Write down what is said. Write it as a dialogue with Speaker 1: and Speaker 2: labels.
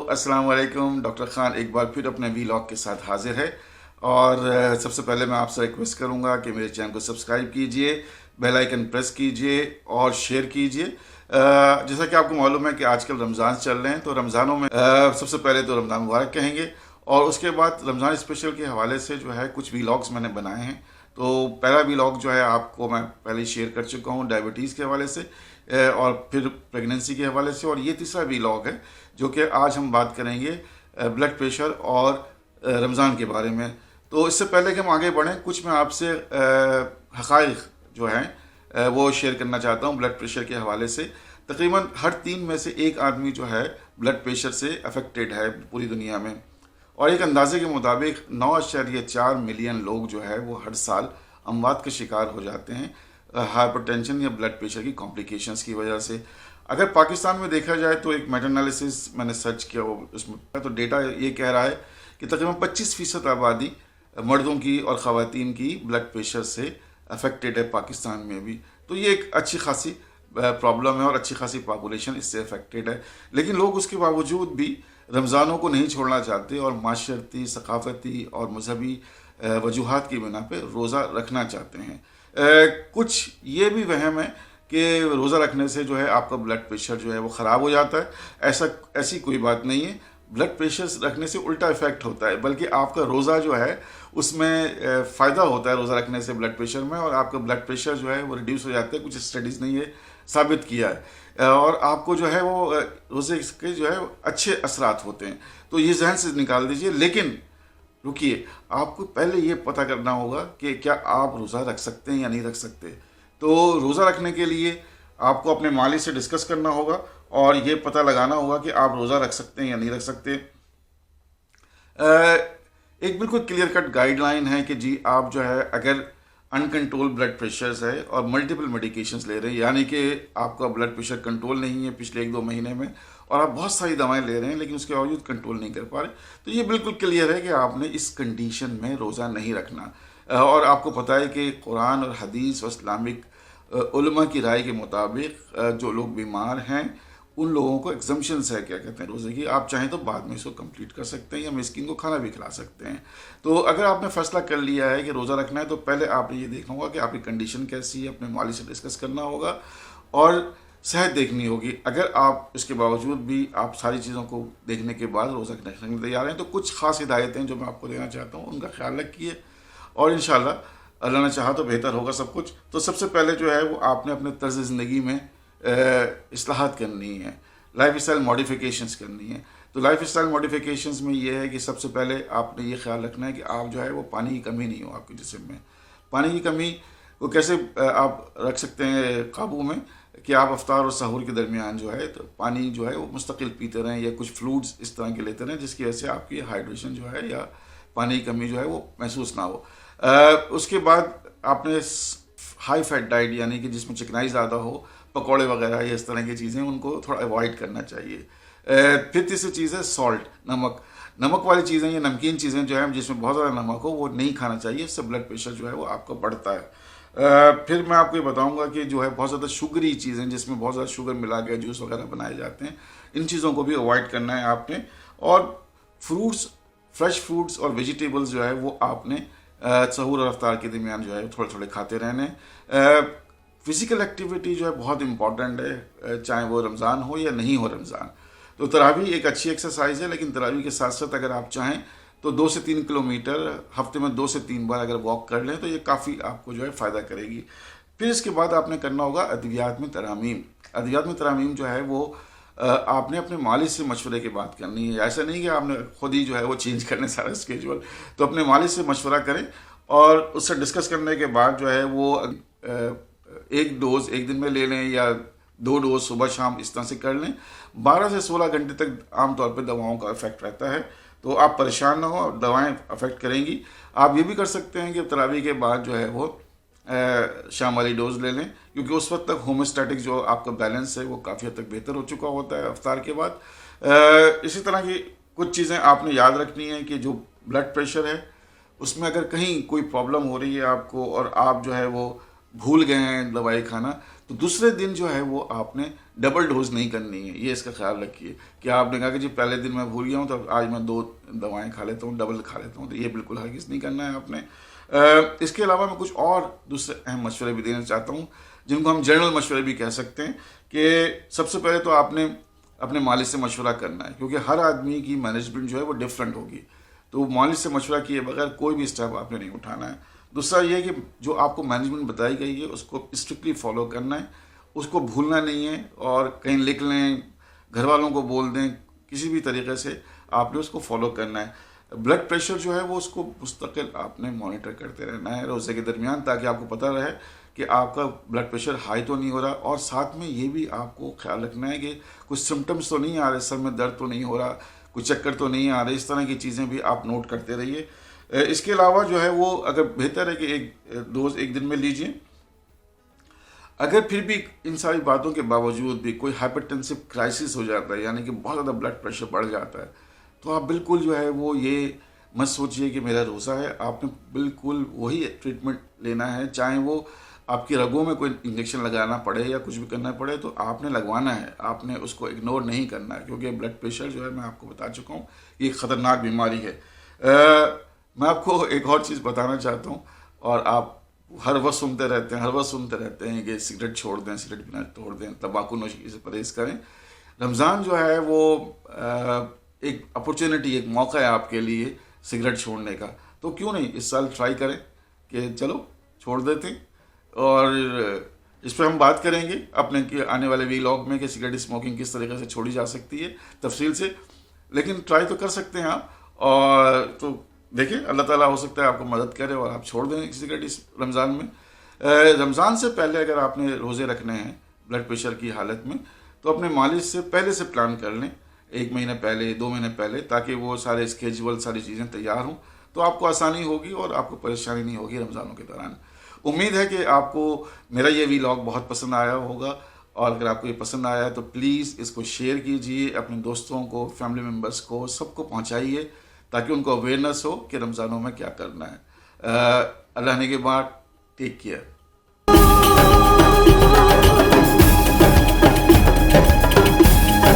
Speaker 1: अस्सलाम वालेकुम। डॉक्टर ख़ान एक बार फिर अपने वीलॉग के साथ हाजिर है और सबसे पहले मैं आपसे रिक्वेस्ट करूंगा कि मेरे चैनल को सब्सक्राइब कीजिए, बेल आइकन प्रेस कीजिए और शेयर कीजिए। जैसा कि आपको मालूम है कि आजकल रमज़ान चल रहे हैं, तो रमज़ानों में सबसे पहले तो रमज़ान मुबारक कहेंगे और उसके बाद रमज़ान स्पेशल के हवाले से जो है कुछ वीलॉग्स मैंने बनाए हैं। तो पहला वीलॉग जो है आपको मैं पहले शेयर कर चुका हूँ डायबिटीज़ के हवाले से और फिर प्रेगनेंसी के हवाले से, और ये तीसरा वीलॉग है जो कि आज हम बात करेंगे ब्लड प्रेशर और रमज़ान के बारे में। तो इससे पहले कि हम आगे बढ़ें, कुछ मैं आपसे हक़ाइक़ जो हैं वो शेयर करना चाहता हूँ ब्लड प्रेशर के हवाले से। तकरीबन हर 3 में से एक आदमी जो है ब्लड प्रेशर से अफेक्टेड है पूरी दुनिया में, और एक अंदाजे के मुताबिक 9.4 मिलियन लोग जो है वो हर साल अमवात का शिकार हो जाते हैं हाइपरटेंशन या ब्लड प्रेशर की कॉम्प्लिकेशंस की वजह से। अगर पाकिस्तान में देखा जाए तो एक मेटा एनालिसिस मैंने सर्च किया, वो उसमें तो डेटा ये कह रहा है कि तकरीबन 25% आबादी मर्दों की और ख़वातीन की ब्लड प्रेशर से अफेक्टेड है पाकिस्तान में भी। तो ये एक अच्छी खासी प्रॉब्लम है और अच्छी खासी पॉपुलेशन इससे अफेक्टेड है, लेकिन लोग उसके बावजूद भी रमज़ानों को नहीं छोड़ना चाहते और माशरती, सकाफ़ती और मजहबी वजूहात की बिना पे रोज़ा रखना चाहते हैं। कुछ ये भी वहम है कि रोज़ा रखने से जो है आपका ब्लड प्रेशर जो है वो ख़राब हो जाता है। ऐसी कोई बात नहीं है। ब्लड प्रेशर रखने से उल्टा इफ़ेक्ट होता है, बल्कि आपका रोज़ा जो है उसमें फ़ायदा होता है रोज़ा रखने से ब्लड प्रेशर में, और आपका ब्लड प्रेशर जो है वो रिड्यूस हो जाता है। कुछ स्टडीज़ ने ये साबित किया है और आपको जो है वो रोज़े के जो है अच्छे असरात होते हैं। तो ये जहन से निकाल दीजिए, लेकिन रुकिए, आपको पहले ये पता करना होगा कि क्या आप रोज़ा रख सकते हैं या नहीं रख सकते। तो रोज़ा रखने के लिए आपको अपने मालिक से डिस्कस करना होगा और ये पता लगाना होगा कि आप रोज़ा रख सकते हैं या नहीं रख सकते। एक बिल्कुल क्लियर कट गाइडलाइन है कि जी आप जो है अगर अनकंट्रोल ब्लड प्रेशर है और मल्टीपल मेडिकेशंस ले रहे हैं, यानी कि आपका ब्लड प्रेशर कंट्रोल नहीं है पिछले 1-2 महीने में और आप बहुत सारी दवाएं ले रहे हैं लेकिन उसके बावजूद कंट्रोल नहीं कर पा रहे, तो ये बिल्कुल क्लियर है कि आपने इस कंडीशन में रोज़ा नहीं रखना। और आपको पता है कि कुरान और हदीस और इस्लामिक उलमा की राय के मुताबिक जो लोग बीमार हैं उन लोगों को एग्जम्पशंस है, क्या कहते हैं, रोज़े की। आप चाहें तो बाद में इसको कंप्लीट कर सकते हैं या मिस्किन को खाना भी खिला सकते हैं। तो अगर आपने फैसला कर लिया है कि रोज़ा रखना है तो पहले आपने ये देखना होगा कि आपकी कंडीशन कैसी है, अपने मालिक से डिस्कस करना होगा और सेहत देखनी होगी। अगर आप इसके बावजूद भी आप सारी चीज़ों को देखने के बाद रोज़ा रखने के लिए तैयार हैं तो कुछ खास हिदायतें जो मैं आपको देना चाहता हूँ उनका ख्याल रखिए और इंशाल्लाह अल्लाह ने चाहा तो बेहतर होगा सब कुछ। तो सबसे पहले जो है वो आपने अपने तर्ज ज़िंदगी में इस्लाहात करनी है, लाइफ स्टाइल मॉडिफिकेशंस करनी है। तो लाइफ स्टाइल मॉडिफिकेशंस में ये है कि सबसे पहले आपने ये ख्याल रखना है कि आप जो है वो पानी की कमी नहीं हो आपके जिस्म में। पानी की कमी को कैसे आप रख सकते हैं काबू में कि आप अफ्तार और सहूर के दरमियान जो है तो पानी जो है वो मुस्तकिल पीते रहें या कुछ फ्लूइड्स इस तरह के लेते रहें जिसकी वजह से आपकी हाइड्रेशन जो है या पानी की कमी जो है वो महसूस ना हो। उसके बाद आपने हाई फैट डाइट यानी कि जिसमें चिकनाई ज़्यादा हो, पकौड़े वगैरह या इस तरह की चीज़ें उनको थोड़ा अवॉइड करना चाहिए। फिर तीसरी चीज़ है सॉल्ट, नमक वाली चीज़ें या नमकीन चीज़ें जो है जिसमें बहुत ज़्यादा नमक हो वो नहीं खाना चाहिए, इससे ब्लड प्रेशर जो है वो आपका बढ़ता है। फिर मैं आपको ये बताऊंगा कि जो है बहुत ज़्यादा शुगरी चीज़ें जिसमें बहुत ज़्यादा शुगर मिला के जूस वगैरह बनाए जाते हैं, इन चीज़ों को भी अवॉइड करना है आपने। और फ्रूट्स, फ्रेश फ्रूट्स और वेजिटेबल्स जो है वो आपने सहूर और अफ्तार के दरमियान जो है थोड़े थोड़े खाते रहने। फिज़िकल एक्टिविटी जो है बहुत इंपॉर्टेंट है, चाहे वो रमज़ान हो या नहीं हो रमज़ान। तो तरावी एक अच्छी एक्सरसाइज है, लेकिन तरावी के साथ साथ अगर आप चाहें तो 2 से 3 किलोमीटर हफ्ते में 2 से 3 बार अगर वॉक कर लें तो ये काफ़ी आपको जो है फ़ायदा करेगी। फिर इसके बाद आपने करना होगा अद्वियात में तरामीम। अद्वियात में तरामीम जो है वो आपने अपने मालिक से मशवरे की बात करनी है। ऐसा नहीं कि आपने खुद ही जो है वो चेंज करने सारा स्केजुअल। तो अपने मालिक से मशवरा करें और उससे डिस्कस करने के बाद जो है वो एक डोज एक दिन में ले लें या 2 डोज सुबह शाम इस तरह से कर लें। 12 से 16 घंटे तक आमतौर पर दवाओं का इफेक्ट रहता है, तो आप परेशान ना हो, दवाएं अफेक्ट करेंगी। आप ये भी कर सकते हैं कि तरावी के बाद जो है वो शाम वाली डोज ले लें, क्योंकि उस वक्त तक होम्योस्टैटिक जो आपका बैलेंस है वो काफ़ी हद तक बेहतर हो चुका होता है अफ्तार के बाद। इसी तरह की कुछ चीज़ें आपने याद रखनी है कि जो ब्लड प्रेशर है उसमें अगर कहीं कोई प्रॉब्लम हो रही है आपको और आप जो है वो भूल गए हैं दवाई खाना, तो दूसरे दिन जो है वो आपने डबल डोज नहीं करनी है। ये इसका ख्याल रखिए कि आपने कहा कि जी पहले दिन मैं भूल गया हूँ तो आज मैं 2 दवाएं खा लेता हूँ, डबल खा लेता हूँ, तो ये बिल्कुल हरगिज़ नहीं करना है आपने। इसके अलावा मैं कुछ और दूसरे अहम मशवरे भी देना चाहता हूँ, जिनको हम जनरल मशवरे भी कह सकते हैं। कि सबसे पहले तो आपने अपने मालिक से मशवरा करना है, क्योंकि हर आदमी की मैनेजमेंट जो है वो डिफरेंट होगी, तो मालिक से मशवरा किए बगैर कोई भी स्टेप आपने नहीं उठाना है। दूसरा ये है कि जो आपको मैनेजमेंट बताई गई है उसको स्ट्रिक्टली फॉलो करना है, उसको भूलना नहीं है, और कहीं लिख लें, घर वालों को बोल दें, किसी भी तरीके से आपने उसको फॉलो करना है। ब्लड प्रेशर जो है वो उसको मुस्तकिल आपने मॉनिटर करते रहना है रोज़े के दरमियान, ताकि आपको पता रहे कि आपका ब्लड प्रेशर हाई तो नहीं हो रहा, और साथ में ये भी आपको ख्याल रखना है कि कुछ सिम्टम्स तो नहीं आ रहे, सर में दर्द तो नहीं हो रहा, कुछ चक्कर तो नहीं आ रहे, इस तरह की चीज़ें भी आप नोट करते रहिए। इसके अलावा जो है वो अगर बेहतर है कि एक डोज एक दिन में लीजिए। अगर फिर भी इन सारी बातों के बावजूद भी कोई हाइपरटेंसिव क्राइसिस हो जाता है, यानी कि बहुत ज़्यादा ब्लड प्रेशर बढ़ जाता है, तो आप बिल्कुल जो है वो ये मत सोचिए कि मेरा रोज़ा है। आपने बिल्कुल वही ट्रीटमेंट लेना है, चाहे वो आपकी रगों में कोई इंजेक्शन लगाना पड़े या कुछ भी करना पड़े, तो आपने लगवाना है, आपने उसको इग्नोर नहीं करना है, क्योंकि ब्लड प्रेशर जो है मैं आपको बता चुका हूँ ये एक ख़तरनाक बीमारी है। मैं आपको एक और चीज़ बताना चाहता हूँ, और आप हर वक्त सुनते रहते हैं, हर वक्त सुनते रहते हैं कि सिगरेट छोड़ दें, सिगरेट पीना छोड़ दें, तंबाकू नोशी से परहेज़ करें। रमज़ान जो है वो एक अपॉर्चुनिटी, एक मौका है आपके लिए सिगरेट छोड़ने का, तो क्यों नहीं इस साल ट्राई करें कि चलो छोड़ देते हैं। और इस पर हम बात करेंगे अपने आने वाले वीलॉग में कि सिगरेट स्मोकिंग किस तरीके से छोड़ी जा सकती है तफसील से, लेकिन ट्राई तो कर सकते हैं आप। और तो देखिए, अल्लाह ताला हो सकता है आपको मदद करे और आप छोड़ दें सिगरेट इस रमज़ान में। रमज़ान से पहले अगर आपने रोज़े रखने हैं ब्लड प्रेशर की हालत में, तो अपने मालिक से पहले से प्लान कर लें, 1 महीने पहले, 2 महीने पहले, ताकि वो सारे स्केजुअल, सारी चीज़ें तैयार हों, तो आपको आसानी होगी और आपको परेशानी नहीं होगी रमज़ानों के दौरान। उम्मीद है कि आपको मेरा ये वीलॉग बहुत पसंद आया होगा, और अगर आपको ये पसंद आया है तो प्लीज़ इसको शेयर कीजिए, अपने दोस्तों को, फैमिली मेम्बर्स को, सबको पहुंचाइए, ताकि उनको अवेयरनेस हो कि रमज़ानों में क्या करना है। अल्लाह ने के बाद टेक केयर।